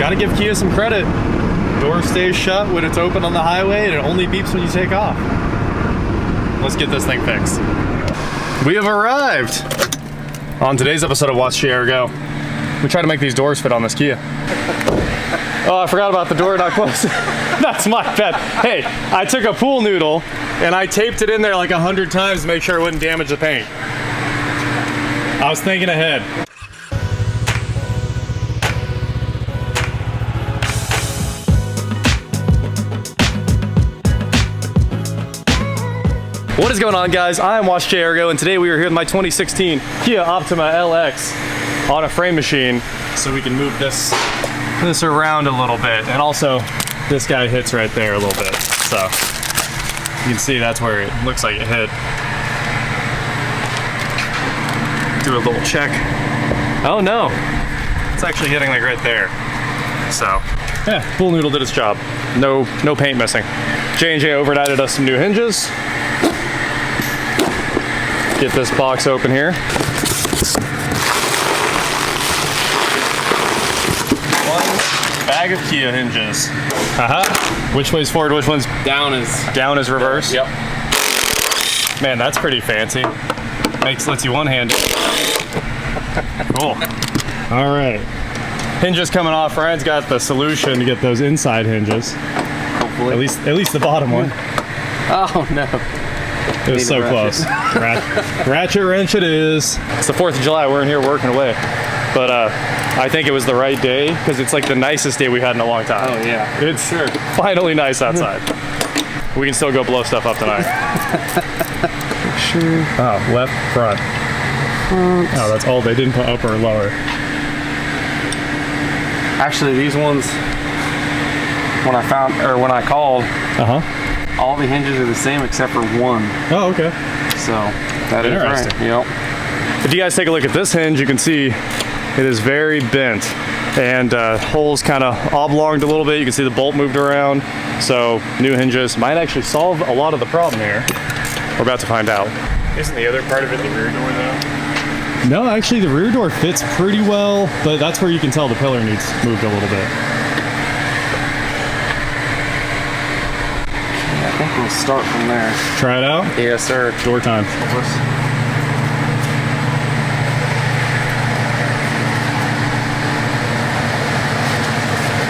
Gotta give Kia some credit. Door stays shut when it's open on the highway, and it only beeps when you take off. Let's get this thing fixed. We have arrived on today's episode of Watch J&J Go. We try to make these doors fit on this Kia. Oh, I forgot about the door not closing. That's my bad. Hey, I took a pool noodle and I taped it in there like 100 times to make sure it wouldn't damage the paint. I was thinking ahead. What is going on, guys? I am Watch J&J Go, and today we are here with my 2016 Kia Optima LX on a frame machine so we can move this around a little bit. And also, this guy hits right there a little bit. So, you can see that's where it looks like it hit. Do a little check. Oh no, it's actually hitting like right there. So, yeah, pool noodle did its job. No paint missing. J&J overnighted us some new hinges. Get this box open here. One bag of Kia hinges. Which way's forward, which one's down is reverse? Yep. Man, that's pretty fancy. Lets you one-handed. Cool. All right. Hinges coming off. Ryan's got the solution to get those inside hinges. Hopefully. At least the bottom one. Oh no. It was so close. Ratchet wrench it is. It's the 4th of July. We're in here working away. But I think it was the right day because it's like the nicest day we've had in a long time. Oh yeah. It's finally nice outside. We can still go blow stuff up tonight. Sure. Oh, left, front. Oh, that's all. They didn't put upper or lower. Actually, these ones, when I called, all the hinges are the same except for one. Oh, okay. So that is right. Yep. If you guys take a look at this hinge, you can see it is very bent, and holes kind of oblonged a little bit. You can see the bolt moved around. So new hinges might actually solve a lot of the problem here. We're about to find out. Isn't the other part of it the rear door though? No, actually the rear door fits pretty well, but that's where you can tell the pillar needs moved a little bit. I think we'll start from there. Try it out? Yes, sir. Door time.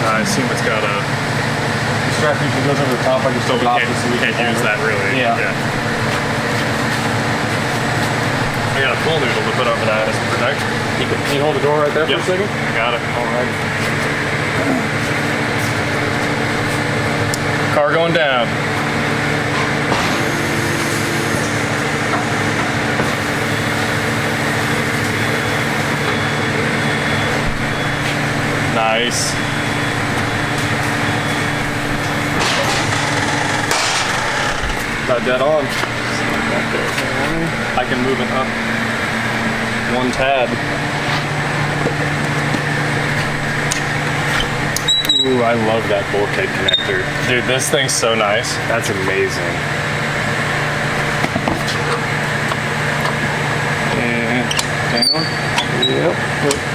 I assume it's got a strap usually goes over the top. I just we can't use that really. Yeah. I got a pool noodle to put over that as a protect. Can you hold the door right there for a second? I got it. All right. Car going down. Nice. Got dead on. I can move it up one tad. Ooh, I love that bulkhead connector. Dude, this thing's so nice. That's amazing. And down. Yep.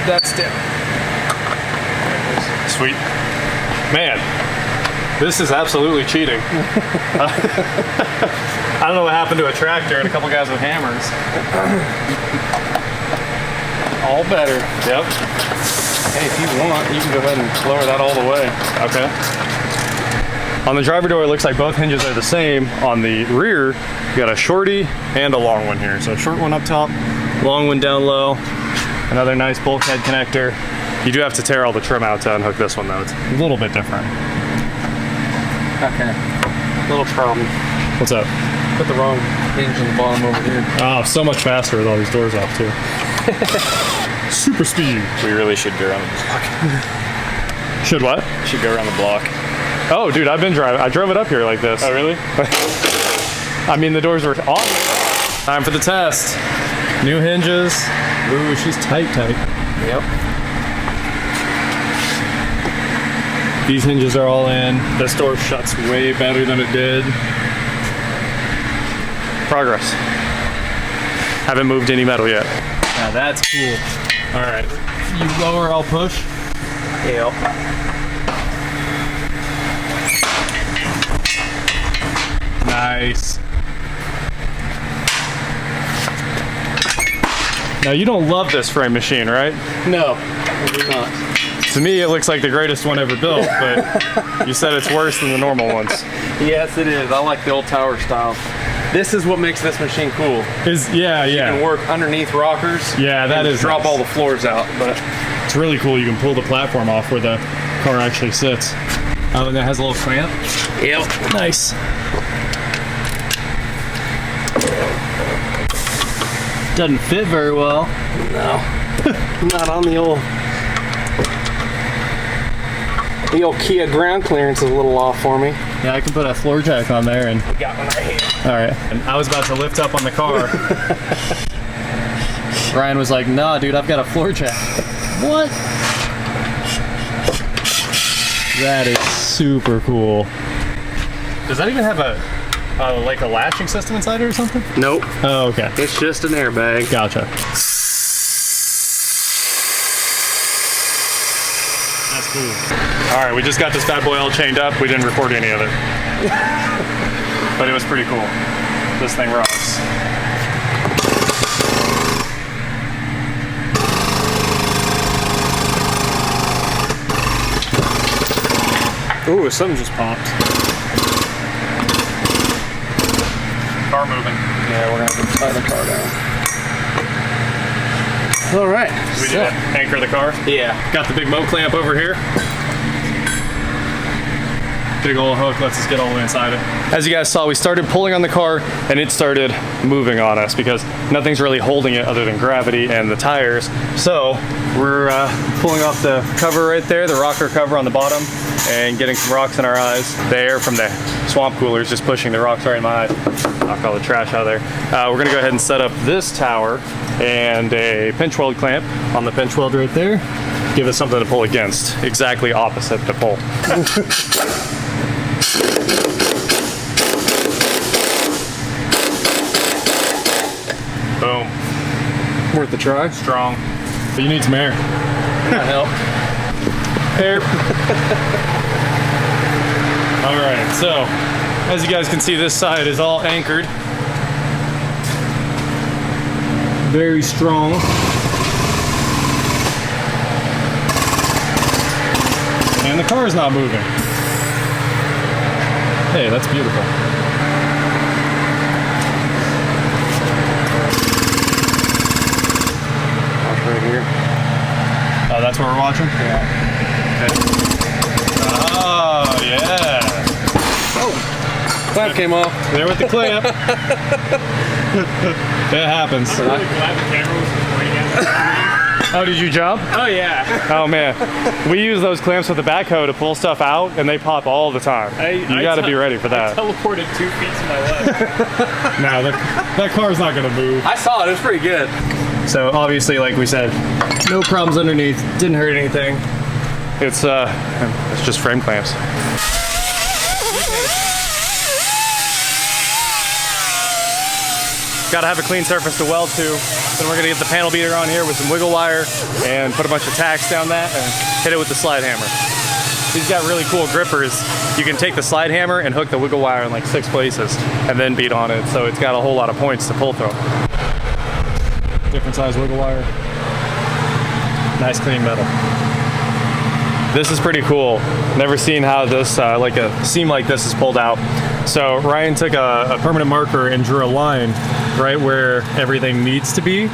That's down. Sweet. Man, this is absolutely cheating. I don't know what happened to a tractor and a couple guys with hammers. All better. Yep. Hey, if you want, you can go ahead and lower that all the way. Okay. On the driver door, it looks like both hinges are the same. On the rear, you got a shorty and a long one here. So a short one up top, long one down low. Another nice bulkhead connector. You do have to tear all the trim out to unhook this one though. It's a little bit different. Okay. Little problem. What's up? Put the wrong hinge on the bottom over here. Oh, so much faster with all these doors off too. Super speed. We really should go around the block. Should what? Should go around the block. Oh, dude, I've been driving. I drove it up here like this. Oh, really? I mean, the doors were on. Time for the test. New hinges. Ooh, she's tight. Yep. These hinges are all in. This door shuts way better than it did. Progress. Haven't moved any metal yet. Now that's cool. All right. You lower, I'll push. Yep. Nice. Now you don't love this frame machine, right? No, I do not. To me, it looks like the greatest one ever built, but you said it's worse than the normal ones. Yes, it is. I like the old tower style. This is what makes this machine cool. Yeah. You can work underneath rockers. Yeah, that is drop nice. all the floors out, but It's really cool. You can pull the platform off where the car actually sits. Oh, and it has a little clamp. yep. Nice. Doesn't fit very well. No, not on the old. The old Kia ground clearance is a little off for me. Yeah, I can put a floor jack on there and. We got one right here. All right. And I was about to lift up on the car. Ryan was like, "Nah, dude, I've got a floor jack." What? That is super cool. Does that even have like a lashing system inside it or something? Nope. Oh, okay. It's just an airbag. Gotcha. That's cool. All right, we just got this bad boy all chained up. We didn't record any of it. But it was pretty cool. This thing rocks. Ooh, something just popped. Car moving. Yeah, we're gonna have to tie the car down. All right. We did anchor the car. Yeah. Got the big mow clamp over here. Big old hook lets us get all the way inside it. As you guys saw, we started pulling on the car and it started moving on us because nothing's really holding it other than gravity and the tires. So we're pulling off the cover right there, the rocker cover on the bottom, and getting some rocks in our eyes. The air from the swamp cooler is just pushing the rocks right in my eyes. Knock all the trash out of there. We're gonna go ahead and set up this tower and a pinch weld clamp on the pinch weld right there. Give us something to pull against. Exactly opposite to pull. Boom. Worth the try. Strong. But you need some air. That help. Air. All right, so as you guys can see, this side is all anchored. Very strong. And the car is not moving. Hey, that's beautiful. Right here. Oh, that's what we're watching? Yeah. Okay. Oh, yeah. Oh, clamp came off. There with the clamp. That happens. I'm really glad the camera was recording it. Oh, did you jump? Oh yeah. Oh man, we use those clamps with the backhoe to pull stuff out, and they pop all the time. You got to be ready for that. I teleported 2 feet to my left. No, that car's not gonna move. I saw it. It was pretty good. So obviously, like we said, no problems underneath. Didn't hurt anything. It's just frame clamps. Got to have a clean surface to weld to. Then we're gonna get the panel beater on here with some wiggle wire and put a bunch of tacks down that and hit it with the slide hammer. These got really cool grippers. You can take the slide hammer and hook the wiggle wire in like 6 places and then beat on it. So it's got a whole lot of points to pull through. Different size wiggle wire. Nice clean metal. This is pretty cool. Never seen how this, like a seam like this is pulled out. So Ryan took a permanent marker and drew a line right where everything needs to be.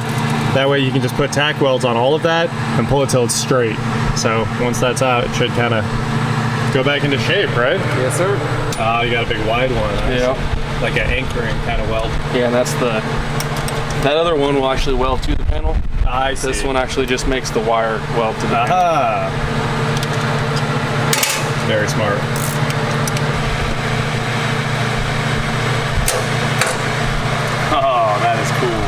That way you can just put tack welds on all of that and pull it till it's straight. So once that's out, it should kind of go back into shape, right? Yes, sir. You got a big wide one. Yeah. Like an anchoring kind of weld. Yeah, and that's that other one will actually weld to the panel. I see. This one actually just makes the wire weld to the panel. Aha. Very smart. Oh, that is cool.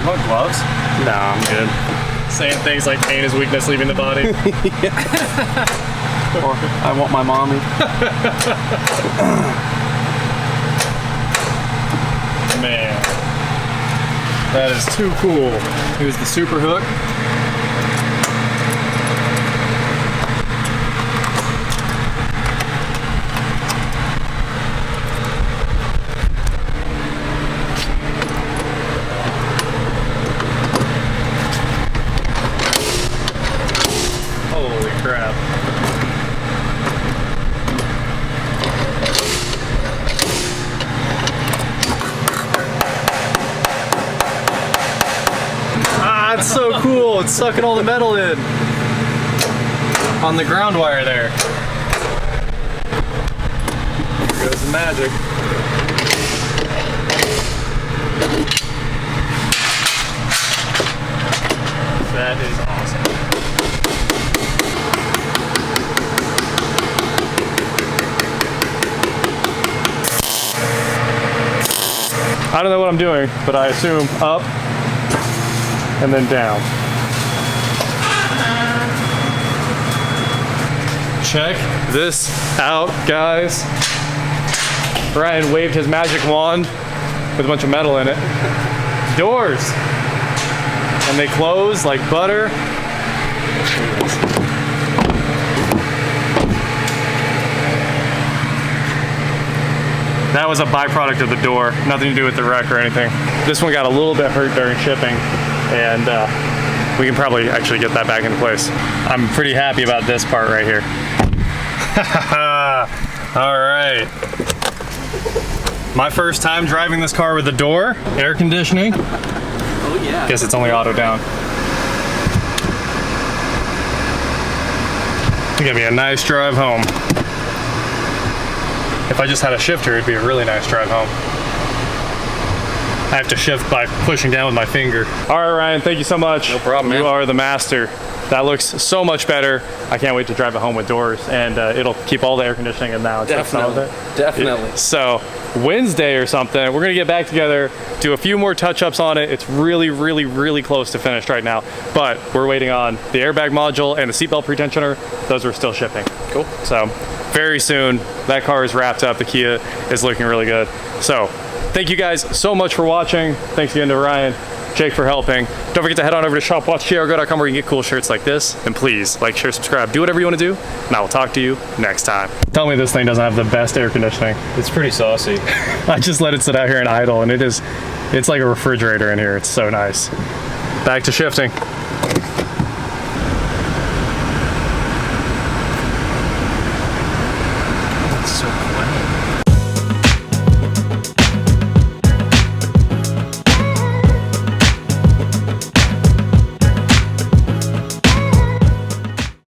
You want gloves? Nah, I'm good. Saying things like pain is weakness leaving the body. Or I want my mommy. Man, that is too cool. Here's the super hook. Oh, it's sucking all the metal in on the ground wire there. Here goes the magic. That is awesome. I don't know what I'm doing, but I assume up and then down. Check this out, guys. Ryan waved his magic wand with a bunch of metal in it. Doors. And they close like butter. That was a byproduct of the door, nothing to do with the wreck or anything. This one got a little bit hurt during shipping, and we can probably actually get that back into place. I'm pretty happy about this part right here. All right. My first time driving this car with the door, air conditioning. Oh yeah. Guess it's only auto down. It's gonna be a nice drive home. If I just had a shifter, it'd be a really nice drive home. I have to shift by pushing down with my finger. All right, Ryan, thank you so much. No problem, man. You are the master. That looks so much better. I can't wait to drive it home with doors, and it'll keep all the air conditioning in now. Definitely. Definitely. So Wednesday or something, we're gonna get back together, do a few more touch-ups on it. It's really, really, really close to finished right now, but we're waiting on the airbag module and the seatbelt pretensioner. Those are still shipping. Cool. So very soon, that car is wrapped up. The Kia is looking really good. So thank you guys so much for watching. Thanks again to Ryan, Jake for helping. Don't forget to head on over to shopwatchkiaargo.com where you can get cool shirts like this. And please like, share, subscribe, do whatever you want to do. And I will talk to you next time. Tell me this thing doesn't have the best air conditioning. It's pretty saucy. I just let it sit out here and idle, and it's like a refrigerator in here. It's so nice. Back to shifting.